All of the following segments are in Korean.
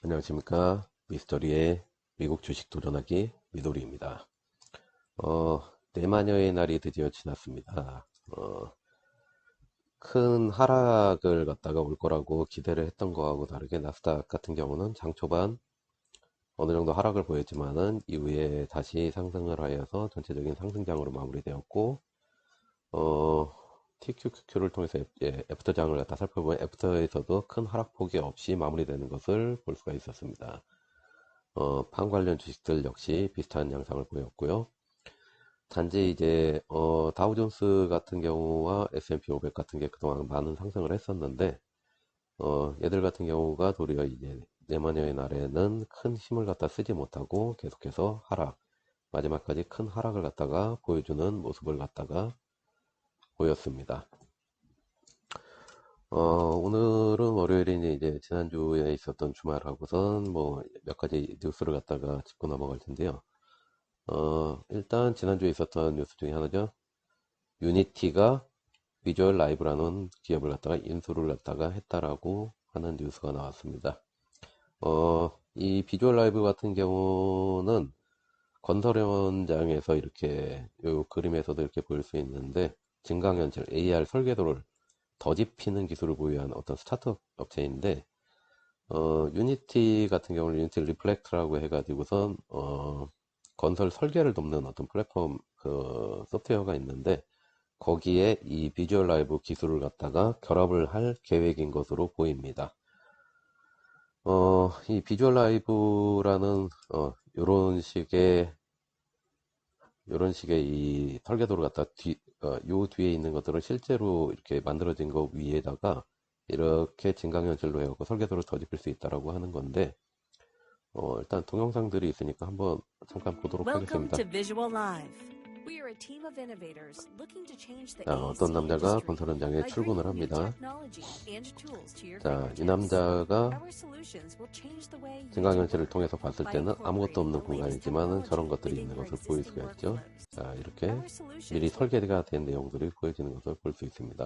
안녕하십니까. 미스터리의 미국 주식 도전하기 미도리입니다. 대마녀의 날이 드디어 지났습니다. 큰 하락을 갖다가 올 거라고 기대를 했던 거하고 다르게 나스닥 같은 경우는 장 초반 어느 정도 하락을 보였지만은 이후에 다시 상승을 하여서 전체적인 상승장으로 마무리되었고, TQQQ를 통해서 애프터장을 갖다 살펴보면 애프터에서도 큰 하락폭이 없이 마무리되는 것을 볼 수가 있었습니다. 판 관련 주식들 역시 비슷한 양상을 보였고요. 단지 이제 다우존스 같은 경우와 S&P 500 같은 게 그동안 많은 상승을 했었는데 얘들 같은 경우가 도리어 이제 내마녀의 날에는 큰 힘을 갖다 쓰지 못하고 계속해서 하락, 마지막까지 큰 하락을 갖다가 보여주는 모습을 갖다가 보였습니다. 오늘은 월요일이니 이제 지난주에 있었던 주말하고선 뭐 몇 가지 뉴스를 갖다가 짚고 넘어갈 텐데요. 일단 지난주에 있었던 뉴스 중에 하나죠. 유니티가 비주얼 라이브라는 기업을 갖다가 인수를 갖다가 했다라고 하는 뉴스가 나왔습니다. 이 비주얼 라이브 같은 경우는 건설 현장에서 이렇게 요 그림에서도 이렇게 보일 수 있는데 증강현실 AR 설계도를 더집히는 기술을 보유한 어떤 스타트업 업체인데 유니티 같은 경우는 유니티 리플렉트라고 해가지고선 건설 설계를 돕는 어떤 플랫폼 그 소프트웨어가 있는데 거기에 이 비주얼 라이브 기술을 갖다가 결합을 할 계획인 것으로 보입니다. 이 비주얼 라이브라는 요런 식의 이 설계도를 갖다 요 뒤에 있는 것들은 실제로 이렇게 만들어진 거 위에다가 이렇게 증강현실로 해갖고 설계도를 더집힐 수 있다라고 하는 건데 일단 동영상들이 있으니까 한번 잠깐 보도록 Welcome 하겠습니다. to Visual Live. We are a team of innovators looking to change the 자, 어떤 AEC 남자가 industry 건설 현장에 by 출근을 bringing new 합니다. technology and tools to your 자, 이 fingertips. 남자가 Our solutions will change the way you do 증강현실을 work 통해서 봤을 by 때는 아무것도 incorporating 없는 the latest 공간이지만은 저런 technology 것들이 within 있는 your 것을 보일 existing 수가 있죠. workflows. 자, 이렇게 Our 미리 solutions will 설계가 된 내용들이 보여지는 것을 볼 수 있습니다.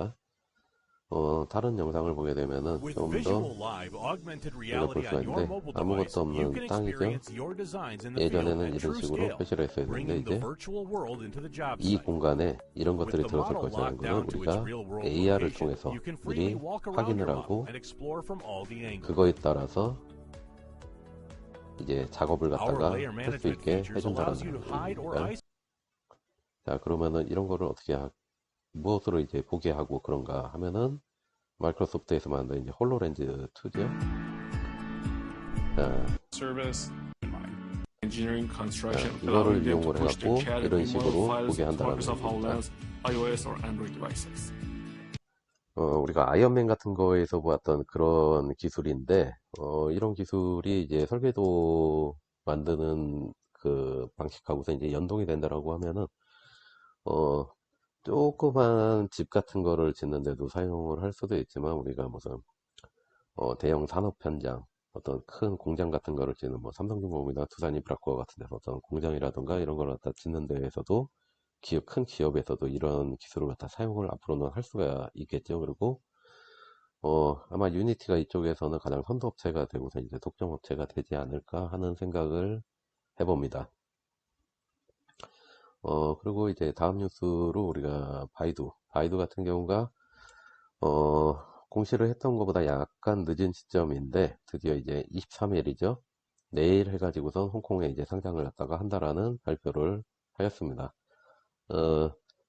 다른 영상을 보게 되면은 With 좀 더 Visual Live augmented 우리가 볼 reality 수가 on your 있는데 mobile device, 아무것도 you 없는 can 땅이죠. experience your designs in the field 예전에는 at 이런 true 식으로 scale, 표시를 했어야 되는데 bringing the 이제 virtual world into the job 이 site. 공간에 이런 With 것들이 the 들어설 model 것이라는 locked 것은 down to its 우리가 real-world AR을 location, 통해서 you can freely 미리 walk around 확인을 your 하고 model and explore from all the angles. 그거에 따라서 이제 작업을 Our 갖다가 layer 할 수 management 있게 features allows 해준다는 you to hide or 얘기입니다. 자, 그러면은 이런 거를 어떻게 무엇으로 이제 보게 하고 그런가 하면은 마이크로소프트에서 만든 이제 홀로렌즈 2죠. 자, service engineering construction 이거를 allowing them to 이용을 push their 해갖고 CAD 이런 and model 식으로 files 보게 to 한다라는 Microsoft 얘기입니다. HoloLens, iOS or Android devices. 우리가 아이언맨 같은 거에서 보았던 그런 기술인데, 이런 기술이 이제 설계도 만드는 그 방식하고서 이제 연동이 된다라고 하면은, 어, 조그만 집 같은 거를 짓는데도 사용을 할 수도 있지만, 우리가 무슨, 대형 산업 현장, 어떤 큰 공장 같은 거를 짓는 뭐 삼성중공업이나 두산 인프라코어 같은 데서 어떤 공장이라든가 이런 걸 갖다 짓는 데에서도 큰 기업에서도 이런 기술을 갖다 사용을 앞으로는 할 수가 있겠죠. 그리고 아마 유니티가 이쪽에서는 가장 선도업체가 되고서 이제 독점업체가 되지 않을까 하는 생각을 해봅니다. 그리고 이제 다음 뉴스로 우리가 바이두 같은 경우가, 공시를 했던 것보다 약간 늦은 시점인데, 드디어 이제 23일이죠. 내일 해가지고선 홍콩에 이제 상장을 갖다가 한다라는 발표를 하였습니다.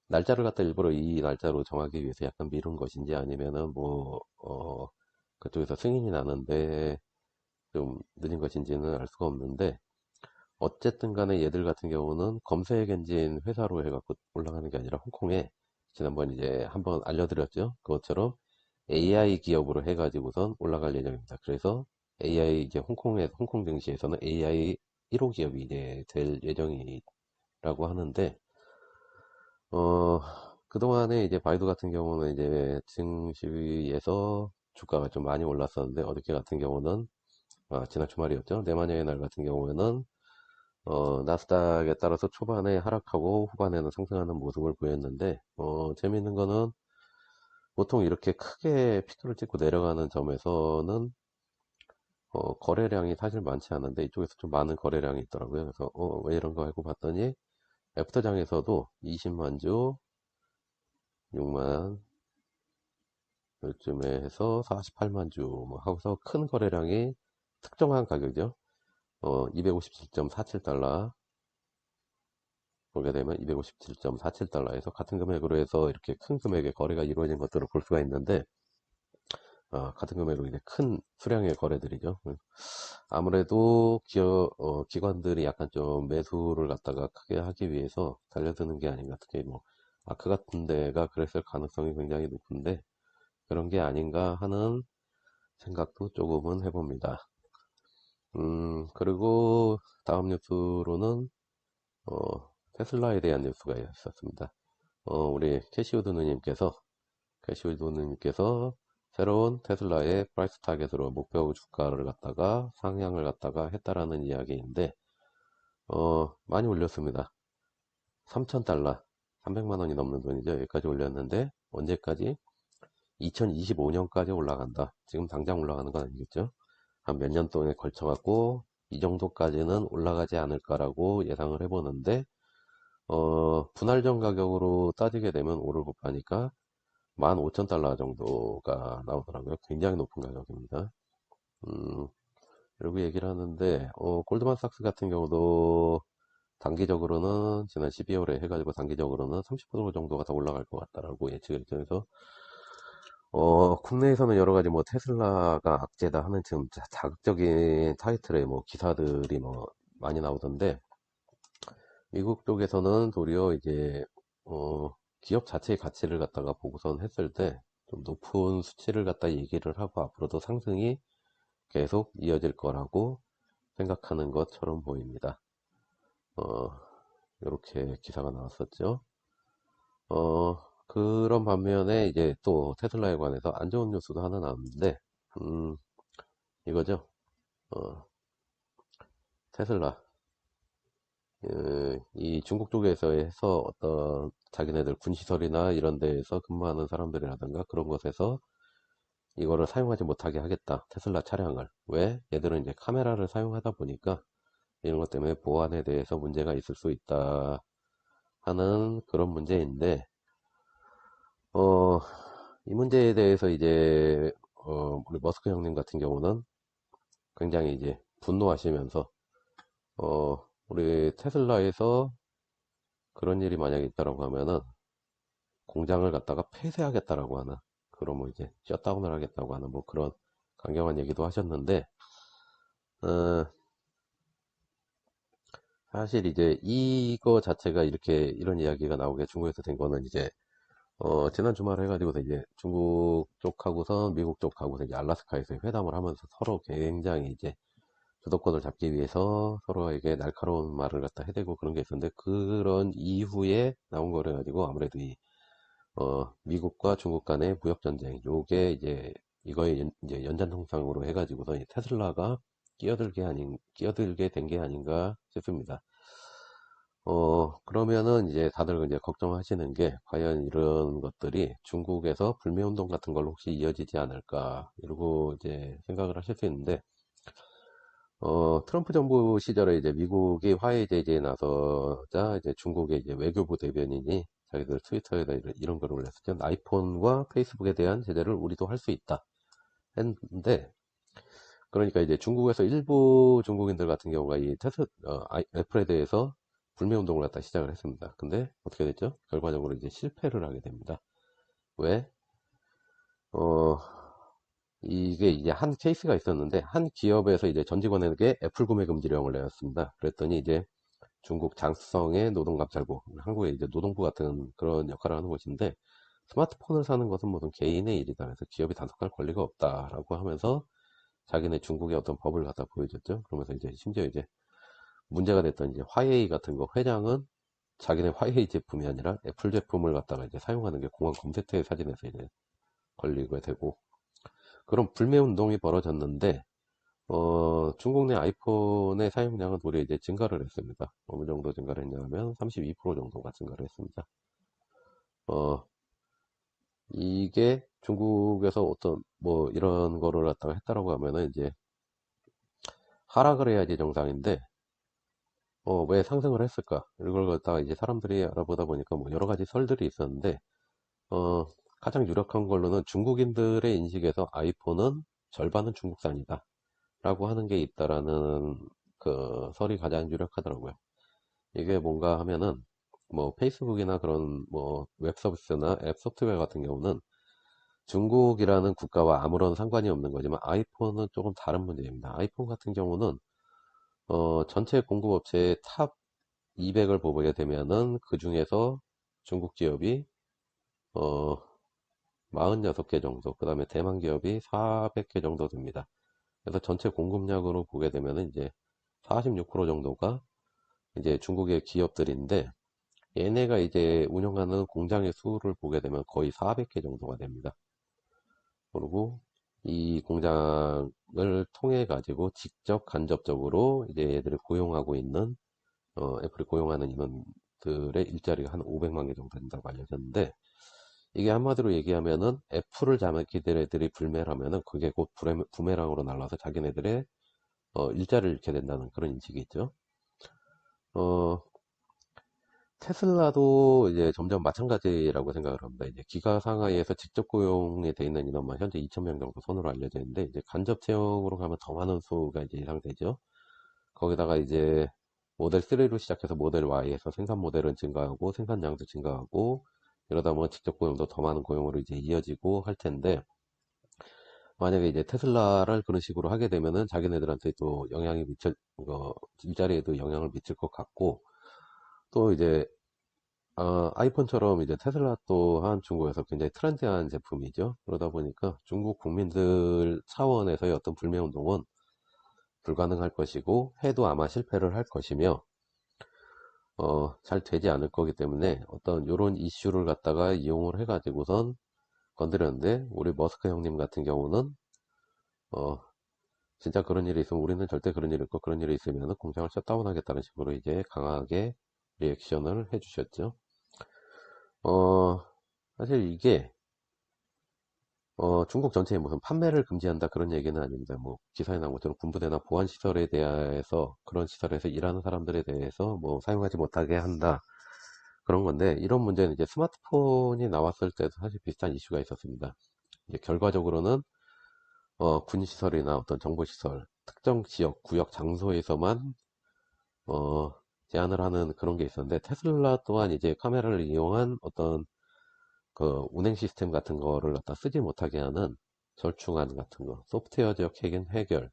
날짜를 갖다 일부러 이 날짜로 정하기 위해서 약간 미룬 것인지 아니면은 뭐, 그쪽에서 승인이 나는데 좀 늦은 것인지는 알 수가 없는데, 어쨌든 간에 얘들 같은 경우는 검색 엔진 회사로 해갖고 올라가는 게 아니라 홍콩에 지난번 이제 한번 알려드렸죠. 그것처럼 AI 기업으로 해가지고선 올라갈 예정입니다. 그래서 AI 이제 홍콩 증시에서는 AI 1호 기업이 이제 될 예정이라고 하는데, 그동안에 이제 바이두 같은 경우는 이제 증시에서 주가가 좀 많이 올랐었는데, 어저께 같은 경우는, 지난 주말이었죠. 내마녀의 날 같은 경우에는, 나스닥에 따라서 초반에 하락하고 후반에는 상승하는 모습을 보였는데, 재밌는 거는 보통 이렇게 크게 피크를 찍고 내려가는 점에서는, 거래량이 사실 많지 않은데 이쪽에서 좀 많은 거래량이 있더라고요. 그래서 왜 이런 거 하고 봤더니 애프터장에서도 20만 주, 6만 요즘에 해서 48만 주 뭐 하고서 큰 거래량이 특정한 가격이죠. 257.47달러 보게 되면 257.47달러에서 같은 금액으로 해서 이렇게 큰 금액의 거래가 이루어진 것들을 볼 수가 있는데 같은 금액으로 이제 큰 수량의 거래들이죠. 아무래도 기관들이 약간 좀 매수를 갖다가 크게 하기 위해서 달려드는 게 아닌가. 특히 뭐 아크 같은 데가 그랬을 가능성이 굉장히 높은데 그런 게 아닌가 하는 생각도 조금은 해봅니다. 그리고 다음 뉴스로는 테슬라에 대한 뉴스가 있었습니다. 우리 캐시우드 누님께서 새로운 테슬라의 프라이스 타겟으로 목표 주가를 갖다가 상향을 갖다가 했다라는 이야기인데 많이 올렸습니다. 3,000달러 300만 원이 넘는 돈이죠. 여기까지 올렸는데 언제까지? 2025년까지 올라간다. 지금 당장 올라가는 건 아니겠죠. 한 몇 년 동안에 걸쳐 갖고 이 정도까지는 올라가지 않을까라고 예상을 해보는데 분할점 가격으로 따지게 되면 5를 곱하니까 15,000달러 정도가 나오더라고요. 굉장히 높은 가격입니다. 그리고 얘기를 하는데 골드만삭스 같은 경우도 단기적으로는 지난 12월에 해가지고 단기적으로는 30% 정도가 더 올라갈 것 같다라고 예측을 했죠. 그래서 국내에서는 여러 가지 뭐 테슬라가 악재다 하는 지금 자극적인 타이틀의 뭐 기사들이 뭐 많이 나오던데 미국 쪽에서는 도리어 이제 기업 자체의 가치를 갖다가 보고선 했을 때 좀 높은 수치를 갖다 얘기를 하고 앞으로도 상승이 계속 이어질 거라고 생각하는 것처럼 보입니다. 이렇게 기사가 나왔었죠. 그런 반면에 이제 또 테슬라에 관해서 안 좋은 뉴스도 하나 나왔는데, 이거죠. 테슬라. 이 중국 쪽에서 해서 어떤 자기네들 군시설이나 이런 데에서 근무하는 사람들이라든가 그런 곳에서 이거를 사용하지 못하게 하겠다. 테슬라 차량을. 왜? 얘들은 이제 카메라를 사용하다 보니까 이런 것 때문에 보안에 대해서 문제가 있을 수 있다 하는 그런 문제인데, 이 문제에 대해서 이제, 우리 머스크 형님 같은 경우는 굉장히 이제 분노하시면서, 우리 테슬라에서 그런 일이 만약에 있다라고 하면은 공장을 갖다가 폐쇄하겠다라고 하는 그런 뭐 이제 셧다운을 하겠다고 하는 뭐 그런 강경한 얘기도 하셨는데, 어, 사실 이제 이거 자체가 이렇게 이런 이야기가 나오게 중국에서 된 거는 이제 지난 주말에 해가지고서 이제 중국 쪽하고서 미국 쪽하고서 이제 알라스카에서 회담을 하면서 서로 굉장히 이제 주도권을 잡기 위해서 서로에게 날카로운 말을 갖다 해대고 그런 게 있었는데 그런 이후에 나온 거래 가지고 아무래도 이 미국과 중국 간의 무역 전쟁 요게 이제 이거에 이제 연장선상으로 해가지고서 이 테슬라가 끼어들게 된 게 아닌가 싶습니다. 그러면은 이제 다들 이제 걱정하시는 게 과연 이런 것들이 중국에서 불매운동 같은 걸로 혹시 이어지지 않을까 이러고 이제 생각을 하실 수 있는데 트럼프 정부 시절에 이제 미국이 화해 제재에 나서자 이제 중국의 이제 외교부 대변인이 자기들 트위터에다 이런 걸 올렸었죠. 아이폰과 페이스북에 대한 제재를 우리도 할 수 있다 했는데 그러니까 이제 중국에서 일부 중국인들 같은 경우가 이 애플에 대해서 불매운동을 갖다 시작을 했습니다. 근데 어떻게 됐죠? 결과적으로 이제 실패를 하게 됩니다. 왜? 이게 이제 한 케이스가 있었는데 한 기업에서 이제 전 직원에게 애플 구매 금지령을 내렸습니다. 그랬더니 이제 중국 장수성의 노동감찰부, 한국의 이제 노동부 같은 그런 역할을 하는 곳인데 스마트폰을 사는 것은 모든 개인의 일이다. 그래서 기업이 단속할 권리가 없다라고 하면서 자기네 중국의 어떤 법을 갖다 보여줬죠. 그러면서 이제 심지어 이제 문제가 됐던 이제 화웨이 같은 거 회장은 자기네 화웨이 제품이 아니라 애플 제품을 갖다가 이제 사용하는 게 공항 검색대 사진에서 이제 걸리게 되고 그런 불매 운동이 벌어졌는데 중국 내 아이폰의 사용량은 도리어 이제 증가를 했습니다. 어느 정도 증가를 했냐면 32% 정도가 증가를 했습니다. 이게 중국에서 어떤 뭐 이런 거를 갖다가 했다라고 하면은 이제 하락을 해야지 정상인데, 왜 상승을 했을까? 이걸 갖다가 이제 사람들이 알아보다 보니까 뭐 여러 가지 설들이 있었는데, 어, 가장 유력한 걸로는 중국인들의 인식에서 아이폰은 절반은 중국산이다. 라고 하는 게 있다라는 그 설이 가장 유력하더라고요. 이게 뭔가 하면은, 뭐 페이스북이나 그런 뭐 웹 서비스나 앱 소프트웨어 같은 경우는 중국이라는 국가와 아무런 상관이 없는 거지만 아이폰은 조금 다른 문제입니다. 아이폰 같은 경우는 전체 공급업체의 탑 200을 보게 되면은 그 중에서 중국 기업이 어, 46개 정도, 그 다음에 대만 기업이 400개 정도 됩니다. 그래서 전체 공급량으로 보게 되면은 이제 46% 정도가 이제 중국의 기업들인데, 얘네가 이제 운영하는 공장의 수를 보게 되면 거의 400개 정도가 됩니다. 그리고 이 공장을 통해 가지고 직접 간접적으로 이제 얘들을 고용하고 있는 애플이 고용하는 인원들의 일자리가 한 500만 개 정도 된다고 알려졌는데, 이게 한마디로 얘기하면은 애플을 자기네들이 불매하면은 그게 곧 부메랑으로 날라서 자기네들의 일자리를 잃게 된다는 그런 인식이 있죠. 어, 테슬라도 이제 점점 마찬가지라고 생각을 합니다. 이제 기가 상하이에서 직접 고용이 돼 있는 인원만 현재 2,000명 정도 선으로 알려져 있는데, 이제 간접 채용으로 가면 더 많은 수가 이제 예상되죠. 거기다가 이제 모델 3로 시작해서 모델 Y에서 생산 모델은 증가하고 생산량도 증가하고, 이러다 보면 직접 고용도 더 많은 고용으로 이제 이어지고 할 텐데, 만약에 이제 테슬라를 그런 식으로 하게 되면은 자기네들한테 또 영향이 일자리에도 영향을 미칠 것 같고, 또 이제 아이폰처럼 이제 테슬라 또한 중국에서 굉장히 트렌디한 제품이죠. 그러다 보니까 중국 국민들 차원에서의 어떤 불매운동은 불가능할 것이고, 해도 아마 실패를 할 것이며, 잘 되지 않을 거기 때문에 어떤 요런 이슈를 갖다가 이용을 해가지고선 건드렸는데, 우리 머스크 형님 같은 경우는, 어, 진짜 그런 일이 있으면 우리는 절대 그런 일이 없고, 그런 일이 있으면 공장을 셧다운 하겠다는 식으로 이제 강하게 리액션을 해주셨죠. 어, 사실 이게 중국 전체에 무슨 판매를 금지한다 그런 얘기는 아닙니다. 뭐 기사에 나온 것처럼 군부대나 보안 시설에 대해서, 그런 시설에서 일하는 사람들에 대해서 뭐 사용하지 못하게 한다 그런 건데, 이런 문제는 이제 스마트폰이 나왔을 때도 사실 비슷한 이슈가 있었습니다. 이제 결과적으로는 군 시설이나 어떤 정보 시설, 특정 지역, 구역, 장소에서만 제한을 하는 그런 게 있었는데, 테슬라 또한 이제 카메라를 이용한 어떤 그 운행 시스템 같은 거를 갖다 쓰지 못하게 하는 절충안 같은 거, 소프트웨어적 해결,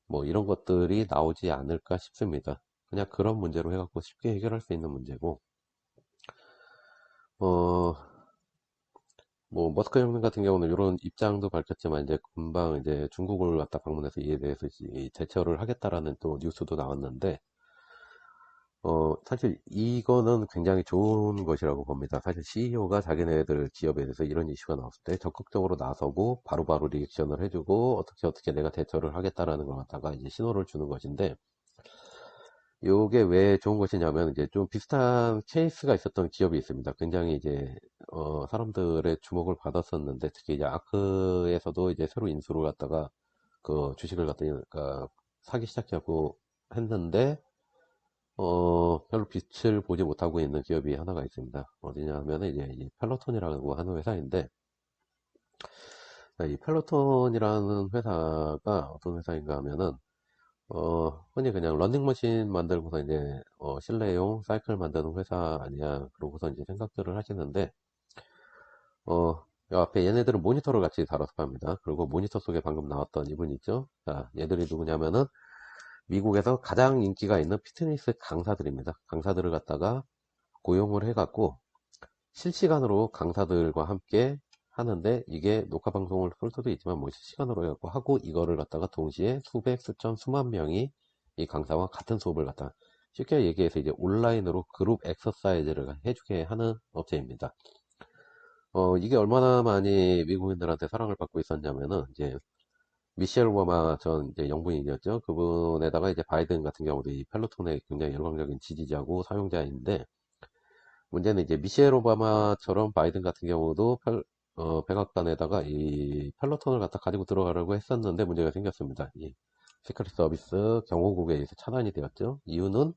뭐 이런 것들이 나오지 않을까 싶습니다. 그냥 그런 문제로 해갖고 쉽게 해결할 수 있는 문제고, 어, 뭐 머스크 형님 같은 경우는 이런 입장도 밝혔지만, 이제 금방 이제 중국을 갖다 방문해서 이에 대해서 대처를 하겠다라는 또 뉴스도 나왔는데, 사실 이거는 굉장히 좋은 것이라고 봅니다. 사실 CEO가 자기네들 기업에 대해서 이런 이슈가 나왔을 때 적극적으로 나서고 바로바로 리액션을 해주고, 어떻게 내가 대처를 하겠다라는 걸 갖다가 이제 신호를 주는 것인데, 요게 왜 좋은 것이냐면, 이제 좀 비슷한 케이스가 있었던 기업이 있습니다. 굉장히 이제 사람들의 주목을 받았었는데, 특히 이제 아크에서도 이제 새로 인수를 갖다가 그 주식을 갖다가 사기 시작하고 했는데, 별로 빛을 보지 못하고 있는 기업이 하나가 있습니다. 어디냐 하면 이제 이 펠로톤이라고 하는 회사인데, 이 펠로톤이라는 회사가 어떤 회사인가 하면은, 흔히 그냥 런닝머신 만들고서 이제, 실내용 사이클 만드는 회사 아니야, 그러고서 이제 생각들을 하시는데, 요 앞에 얘네들은 모니터를 같이 달아서 팝니다. 그리고 모니터 속에 방금 나왔던 이분 있죠? 자, 얘들이 누구냐면은, 미국에서 가장 인기가 있는 피트니스 강사들입니다. 강사들을 갖다가 고용을 해갖고 실시간으로 강사들과 함께 하는데, 이게 녹화 방송을 쏠 수도 있지만 뭐 실시간으로 해갖고 하고, 이거를 갖다가 동시에 수백, 수천, 수만 명이 이 강사와 같은 수업을 갖다, 쉽게 얘기해서 이제 온라인으로 그룹 엑서사이즈를 해주게 하는 업체입니다. 이게 얼마나 많이 미국인들한테 사랑을 받고 있었냐면은, 이제 미셸 오바마 전 이제 영부인이었죠. 그분에다가 이제 바이든 같은 경우도 이 펠로톤의 굉장히 열광적인 지지자고 사용자인데, 문제는 이제 미셸 오바마처럼 바이든 같은 경우도 백악관에다가 이 펠로톤을 갖다 가지고 들어가려고 했었는데 문제가 생겼습니다. 시크릿 서비스 경호국에 의해서 차단이 되었죠. 이유는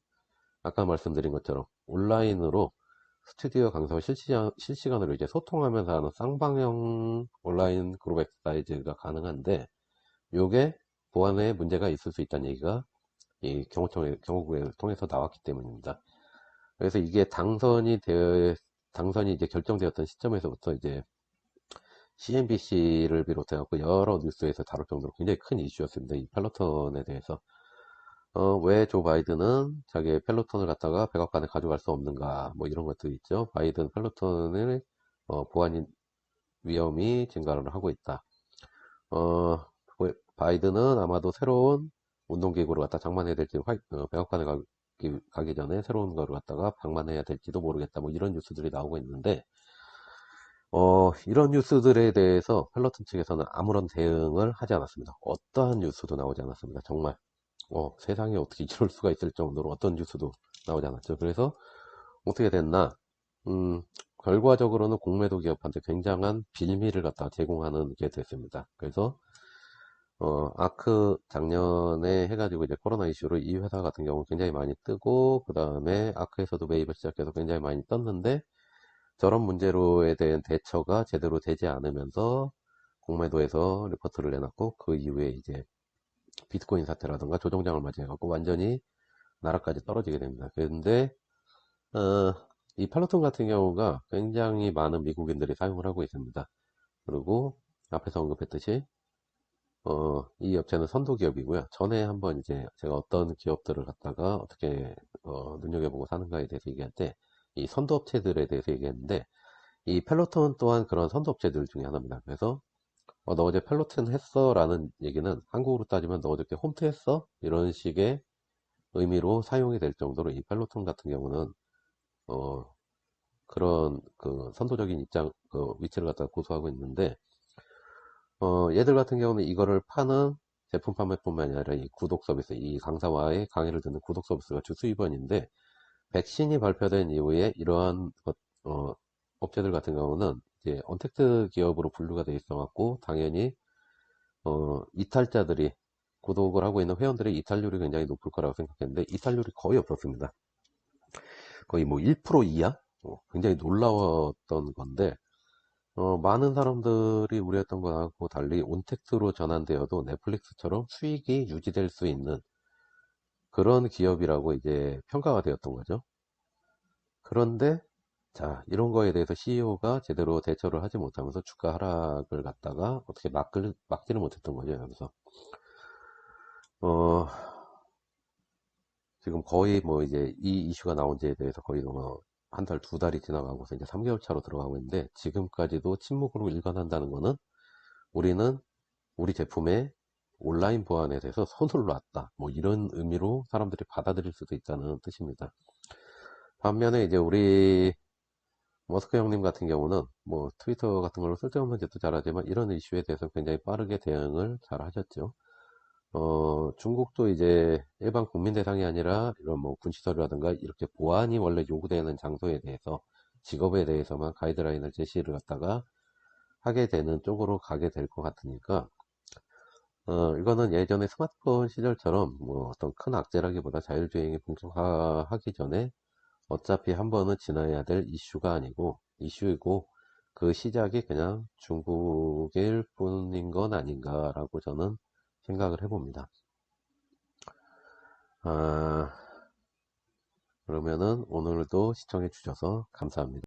아까 말씀드린 것처럼 온라인으로 스튜디오 강사와 실시간으로 이제 소통하면서 하는 쌍방향 온라인 그룹 엑서사이즈가 가능한데, 요게 보안에 문제가 있을 수 있다는 얘기가 이 경호국을 통해서 나왔기 때문입니다. 그래서 이게 당선이 이제 결정되었던 시점에서부터 이제 CNBC를 비롯해갖고 여러 뉴스에서 다룰 정도로 굉장히 큰 이슈였습니다. 이 펠로톤에 대해서. 왜 조 바이든은 자기의 펠로톤을 갖다가 백악관에 가져갈 수 없는가, 뭐 이런 것도 있죠. 바이든 펠로톤을 보안 위험이 증가를 하고 있다. 바이든은 아마도 새로운 운동기구를 갖다 장만해야 될지, 백악관에 가기 전에 새로운 거를 갖다가 방만해야 될지도 모르겠다. 뭐 이런 뉴스들이 나오고 있는데, 이런 뉴스들에 대해서 펠로톤 측에서는 아무런 대응을 하지 않았습니다. 어떠한 뉴스도 나오지 않았습니다. 정말. 세상에 어떻게 이럴 수가 있을 정도로 어떤 뉴스도 나오지 않았죠. 그래서 어떻게 됐나? 결과적으로는 공매도 기업한테 굉장한 빌미를 갖다 제공하는 게 됐습니다. 그래서 아크 작년에 해가지고 이제 코로나 이슈로 이 회사 같은 경우 굉장히 많이 뜨고, 그 다음에 아크에서도 매입을 시작해서 굉장히 많이 떴는데, 저런 문제로에 대한 대처가 제대로 되지 않으면서 공매도에서 리포트를 내놨고, 그 이후에 이제 비트코인 사태라든가 조정장을 맞이해갖고 완전히 나라까지 떨어지게 됩니다. 그런데 이 펠로톤 같은 경우가 굉장히 많은 미국인들이 사용을 하고 있습니다. 그리고 앞에서 언급했듯이 이 업체는 선도 기업이고요. 전에 한번 이제 제가 어떤 기업들을 갖다가 어떻게 눈여겨보고 사는가에 대해서 얘기할 때 이 선도 업체들에 대해서 얘기했는데, 이 펠로톤 또한 그런 선도 업체들 중에 하나입니다. 그래서 너 어제 펠로톤 했어? 라는 얘기는 한국으로 따지면 너 어저께 홈트 했어? 이런 식의 의미로 사용이 될 정도로 이 펠로톤 같은 경우는 그런 그 선도적인 위치를 갖다 고수하고 있는데, 얘들 같은 경우는 이거를 파는 제품 판매뿐만 아니라 이 구독 서비스, 이 강사와의 강의를 듣는 구독 서비스가 주 수입원인데, 백신이 발표된 이후에 이러한 업체들 같은 경우는 이제 언택트 기업으로 분류가 돼 있어 갖고, 당연히 이탈자들이, 구독을 하고 있는 회원들의 이탈률이 굉장히 높을 거라고 생각했는데, 이탈률이 거의 없었습니다. 거의 뭐 1% 이하? 굉장히 놀라웠던 건데, 많은 사람들이 우려했던 거하고 달리 온택트로 전환되어도 넷플릭스처럼 수익이 유지될 수 있는 그런 기업이라고 이제 평가가 되었던 거죠. 그런데 자, 이런 거에 대해서 CEO가 제대로 대처를 하지 못하면서 주가 하락을 갖다가 어떻게 막지를 못했던 거죠. 여기서 지금 거의 뭐 이제 이 이슈가 나온 지에 대해서 거의 한 달, 두 달이 지나가고서 이제 3개월 차로 들어가고 있는데, 지금까지도 침묵으로 일관한다는 거는 우리는 우리 제품의 온라인 보안에 대해서 손을 놨다, 뭐 이런 의미로 사람들이 받아들일 수도 있다는 뜻입니다. 반면에 이제 우리 머스크 형님 같은 경우는 뭐 트위터 같은 걸로 쓸데없는 짓도 잘하지만 이런 이슈에 대해서 굉장히 빠르게 대응을 잘 하셨죠. 중국도 이제 일반 국민 대상이 아니라 이런 뭐 군시설이라든가 이렇게 보안이 원래 요구되는 장소에 대해서, 직업에 대해서만 가이드라인을 제시를 갖다가 하게 되는 쪽으로 가게 될 것 같으니까, 이거는 예전에 스마트폰 시절처럼 뭐 어떤 큰 악재라기보다 자율주행이 본격화하기 전에 어차피 한 번은 지나야 될 이슈가 아니고, 이슈이고, 그 시작이 그냥 중국일 뿐인 건 아닌가라고 저는 생각을 해봅니다. 그러면은 오늘도 시청해 주셔서 감사합니다.